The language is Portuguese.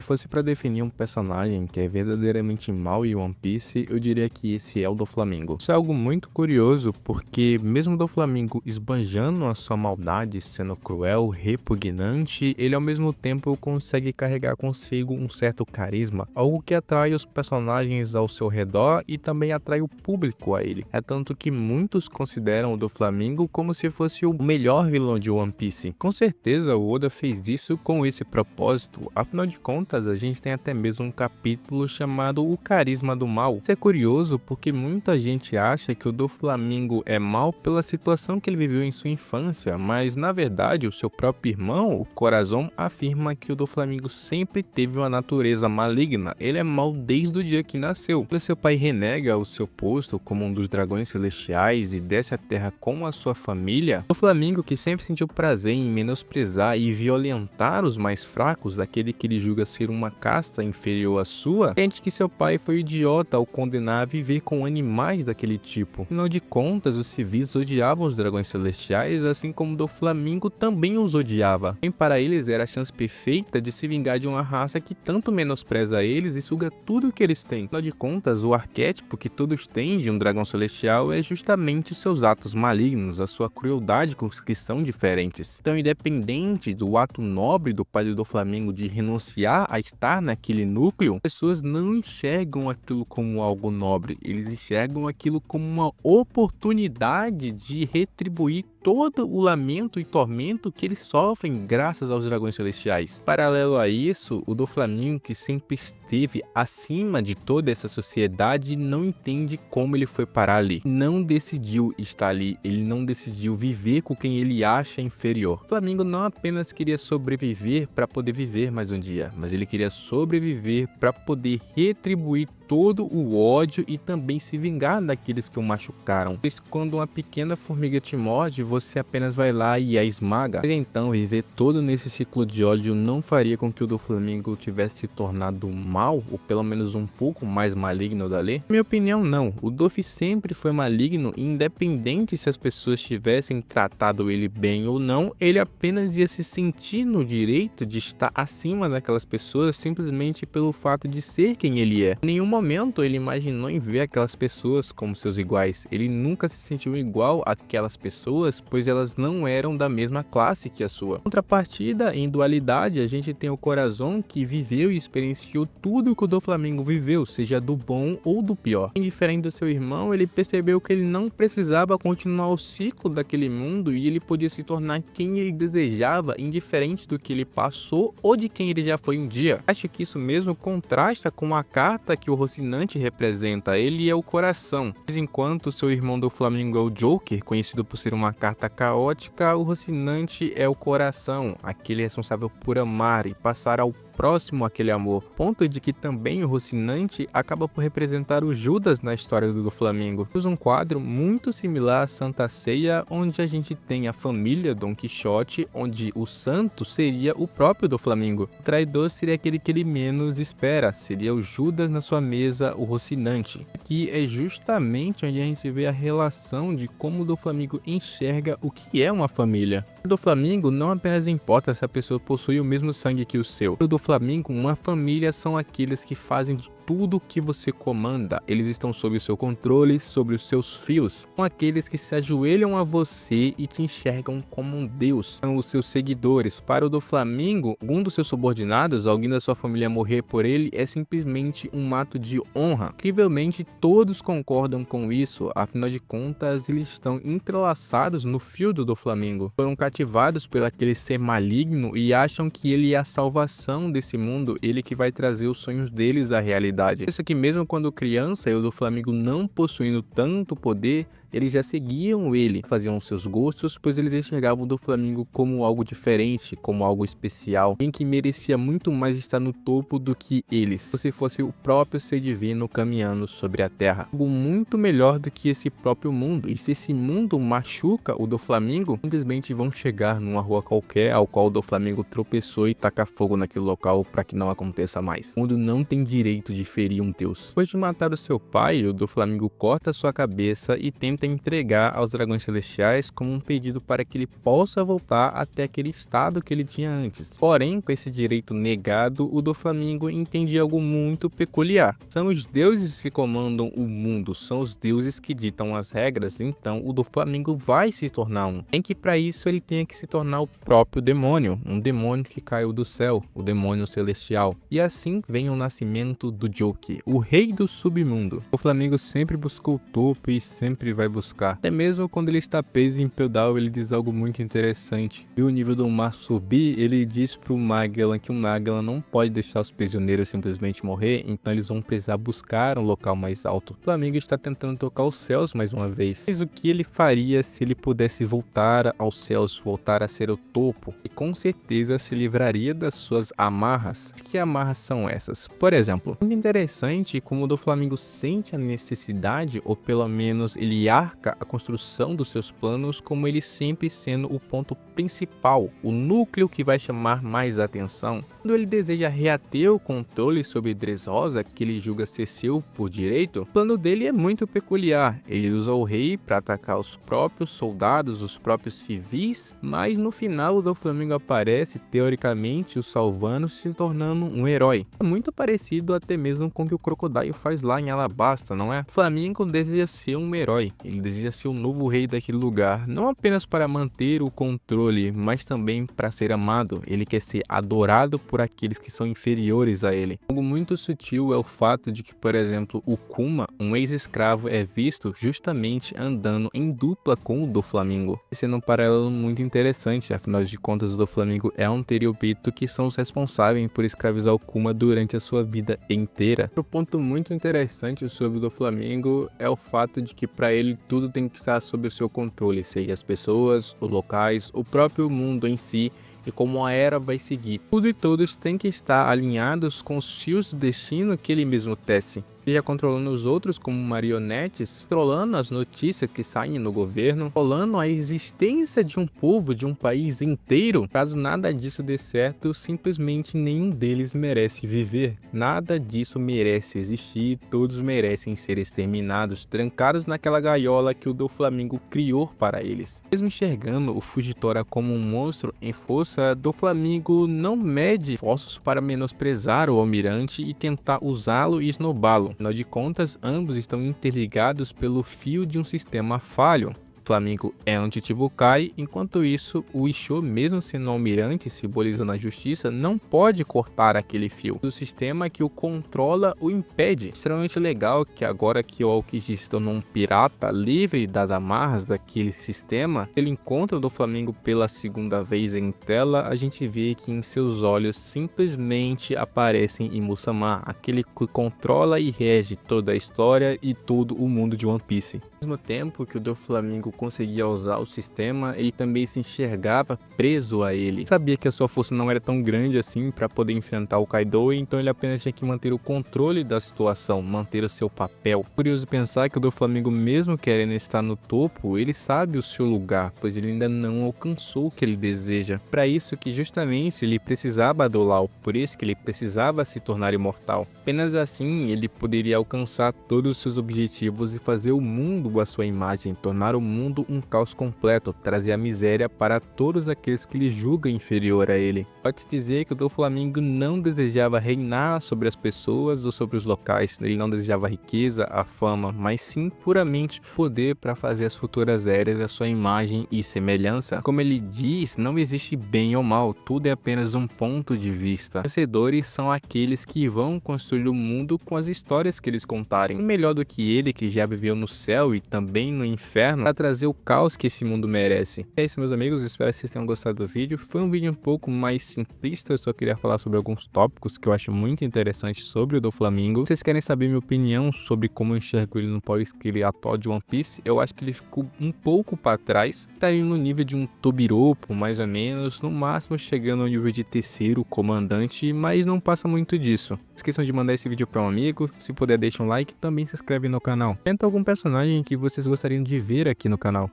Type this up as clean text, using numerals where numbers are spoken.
Se fosse para definir um personagem que é verdadeiramente mau em One Piece, eu diria que esse é o Doflamingo. Isso é algo muito curioso, porque mesmo o Doflamingo esbanjando a sua maldade, sendo cruel, repugnante, ele ao mesmo tempo consegue carregar consigo um certo carisma, algo que atrai os personagens ao seu redor e também atrai o público a ele. É tanto que muitos consideram o Doflamingo como se fosse o melhor vilão de One Piece. Com certeza o Oda fez isso com esse propósito, afinal de contas a gente tem até mesmo um capítulo chamado O Carisma do Mal. Isso é curioso porque muita gente acha que o Doflamingo é mal pela situação que ele viveu em sua infância, mas na verdade o seu próprio irmão, o Corazon, afirma que o Doflamingo sempre teve uma natureza maligna. Ele é mau desde o dia que nasceu. Quando seu pai renega o seu posto como um dos dragões celestiais e desce à terra com a sua família, o Doflamingo, que sempre sentiu prazer em menosprezar e violentar os mais fracos, daquele que ele julga ser uma casta inferior à sua, sente que seu pai foi idiota ao condenar a viver com animais daquele tipo. Afinal de contas, os civis odiavam os dragões celestiais, assim como Doflamingo também os odiava. E para eles era a chance perfeita de se vingar de uma raça que tanto menospreza eles e suga tudo o que eles têm. Afinal de contas, o arquétipo que todos têm de um dragão celestial é justamente os seus atos malignos, a sua crueldade com os que são diferentes. Então, independente do ato nobre do pai do Doflamingo de renunciar a estar naquele núcleo, as pessoas não enxergam aquilo como algo nobre, eles enxergam aquilo como uma oportunidade de retribuir todo o lamento e tormento que eles sofrem graças aos dragões celestiais. Paralelo a isso, o Doflamingo, que sempre esteve acima de toda essa sociedade, não entende como ele foi parar ali. Não decidiu estar ali, ele não decidiu viver com quem ele acha inferior. O Doflamingo não apenas queria sobreviver para poder viver mais um dia, mas ele queria sobreviver para poder retribuir todo o ódio e também se vingar daqueles que o machucaram. Pois quando uma pequena formiga te morde, você apenas vai lá e a esmaga. Mas então, viver todo nesse ciclo de ódio não faria com que o Doflamingo tivesse se tornado mal, ou pelo menos um pouco mais maligno dali? Na minha opinião, não. O Doff sempre foi maligno, independente se as pessoas tivessem tratado ele bem ou não, ele apenas ia se sentir no direito de estar acima daquelas pessoas simplesmente pelo fato de ser quem ele é. Em nenhum momento ele imaginou em ver aquelas pessoas como seus iguais. Ele nunca se sentiu igual àquelas pessoas, pois elas não eram da mesma classe que a sua. Em contrapartida, em dualidade, a gente tem o Corazon, que viveu e experienciou tudo que o Doflamingo viveu, seja do bom ou do pior. Indiferente do seu irmão, ele percebeu que ele não precisava continuar o ciclo daquele mundo e ele podia se tornar quem ele desejava, indiferente do que ele passou ou de quem ele já foi um dia. Acho que isso mesmo contrasta com a carta que o Rocinante representa. Ele é o coração. Mas enquanto seu irmão Doflamingo é o Joker, conhecido por ser uma carta caótica, o Rocinante é o coração, aquele responsável por amar e passar ao próximo aquele amor, ponto de que também o Rocinante acaba por representar o Judas na história do Doflamingo. Temos um quadro muito similar à Santa Ceia, onde a gente tem a família Don Quixote, onde o santo seria o próprio Doflamingo. O traidor seria aquele que ele menos espera, seria o Judas na sua mesa, o Rocinante. Aqui é justamente onde a gente vê a relação de como o Doflamingo enxerga o que é uma família. O Doflamingo não apenas importa se a pessoa possui o mesmo sangue que o seu. O Doflamingo, uma família são aqueles que fazem de tudo que você comanda. Eles estão sob o seu controle, sobre os seus fios. São aqueles que se ajoelham a você e te enxergam como um deus. São os seus seguidores. Para o Doflamingo, um dos seus subordinados, alguém da sua família morrer por ele, é simplesmente um ato de honra. Incrivelmente, todos concordam com isso. Afinal de contas, eles estão entrelaçados no fio do Doflamingo. Foram cativados por aquele ser maligno e acham que ele é a salvação desse mundo, ele que vai trazer os sonhos deles à realidade. Isso que mesmo quando criança e o Doflamingo não possuindo tanto poder, eles já seguiam ele, faziam seus gostos, pois eles enxergavam o Doflamingo como algo diferente, como algo especial, alguém que merecia muito mais estar no topo do que eles, se fosse o próprio ser divino caminhando sobre a terra. Algo muito melhor do que esse próprio mundo, e se esse mundo machuca o Doflamingo, simplesmente vão chegar numa rua qualquer ao qual o Doflamingo tropeçou e taca fogo naquele local para que não aconteça mais. O mundo não tem direito de de ferir um deus. Depois de matar o seu pai, o Doflamingo corta sua cabeça e tenta entregar aos dragões celestiais como um pedido para que ele possa voltar até aquele estado que ele tinha antes. Porém, com esse direito negado, o Doflamingo entende algo muito peculiar. São os deuses que comandam o mundo, são os deuses que ditam as regras, então o Doflamingo vai se tornar um. Em que para isso ele tenha que se tornar o próprio demônio, um demônio que caiu do céu, o demônio celestial. E assim vem o nascimento do Joki, o rei do submundo. O Doflamingo sempre buscou o topo e sempre vai buscar. Até mesmo quando ele está preso em Impel ele diz algo muito interessante. E o nível do mar subir, ele diz pro Magellan que o Magellan não pode deixar os prisioneiros simplesmente morrer, então eles vão precisar buscar um local mais alto. O Doflamingo está tentando tocar os céus mais uma vez. Mas o que ele faria se ele pudesse voltar aos céus, voltar a ser o topo? E com certeza se livraria das suas amarras. Que amarras são essas? Por exemplo, muito interessante como o Doflamingo sente a necessidade, ou pelo menos ele arca a construção dos seus planos como ele sempre sendo o ponto principal, o núcleo que vai chamar mais atenção. Quando ele deseja reater o controle sobre Dressrosa, que ele julga ser seu por direito, o plano dele é muito peculiar. Ele usa o rei para atacar os próprios soldados, os próprios civis, mas no final o Doflamingo aparece, teoricamente o salvando, se tornando um herói. É muito parecido até mesmo com o que o Crocodile faz lá em Alabasta, não é? O Doflamingo deseja ser um herói, ele deseja ser o novo rei daquele lugar, não apenas para manter o controle, mas também para ser amado. Ele quer ser adorado por aqueles que são inferiores a ele. Algo muito sutil é o fato de que, por exemplo, o Kuma, um ex-escravo, é visto justamente andando em dupla com o Doflamingo, sendo um paralelo muito interessante. Afinal de contas, o Doflamingo é um Tenryubito que são os responsáveis por escravizar o Kuma durante a sua vida inteira. Outro ponto muito interessante sobre o Doflamingo é o fato de que para ele tudo tem que estar sob o seu controle, seja as pessoas, os locais, o próprio mundo em si, e como a era vai seguir. Tudo e todos têm que estar alinhados com os fios de destino que ele mesmo tece. Seja controlando os outros como marionetes, controlando as notícias que saem no governo, controlando a existência de um povo, de um país inteiro. Caso nada disso dê certo, simplesmente nenhum deles merece viver. Nada disso merece existir, todos merecem ser exterminados, trancados naquela gaiola que o Doflamingo criou para eles. Mesmo enxergando o Fujitora como um monstro em força, Doflamingo não mede esforços para menosprezar o almirante e tentar usá-lo e esnobá-lo. Afinal de contas, ambos estão interligados pelo fio de um sistema falho. O Doflamingo é um Chichibukai, enquanto isso, o Isho, mesmo sendo um almirante simbolizando a justiça, não pode cortar aquele fio. O sistema que o controla o impede. Extremamente legal que agora que o Aokiji se tornou um pirata livre das amarras daquele sistema, ele encontra o Doflamingo pela segunda vez em tela, a gente vê que em seus olhos simplesmente aparecem Imusama, aquele que controla e rege toda a história e todo o mundo de One Piece. Ao mesmo tempo que o Doflamingo conseguia usar o sistema, ele também se enxergava preso a ele. Sabia que a sua força não era tão grande assim para poder enfrentar o Kaido, então ele apenas tinha que manter o controle da situação, manter o seu papel. Curioso pensar que o Doflamingo, mesmo querendo estar no topo, ele sabe o seu lugar, pois ele ainda não alcançou o que ele deseja. Para isso que justamente ele precisava do Law, por isso que ele precisava se tornar imortal. Apenas assim ele poderia alcançar todos os seus objetivos e fazer o mundo a sua imagem, tornar o mundo um caos completo, trazer a miséria para todos aqueles que lhe julgam inferior a ele. Pode-se dizer que o Doflamingo não desejava reinar sobre as pessoas ou sobre os locais, ele não desejava a riqueza, a fama, mas sim puramente poder para fazer as futuras eras a sua imagem e semelhança. Como ele diz, não existe bem ou mal, tudo é apenas um ponto de vista. Vencedores são aqueles que vão construir o mundo com as histórias que eles contarem. Melhor do que ele, que já viveu no céu e também no inferno, para trazer o caos que esse mundo merece. É isso, meus amigos, espero que vocês tenham gostado do vídeo. Foi um vídeo um pouco mais simplista, eu só queria falar sobre alguns tópicos que eu acho muito interessantes sobre o Doflamingo. Se vocês querem saber minha opinião sobre como eu enxergo ele no pós-crise atual de One Piece, eu acho que ele ficou um pouco para trás, tá aí no nível de um Tobiropo, mais ou menos, no máximo chegando ao nível de terceiro comandante, mas não passa muito disso. Não esqueçam de mandar esse vídeo para um amigo, se puder deixa um like e também se inscreve no canal. Tenta algum personagem que vocês gostariam de ver aqui no canal.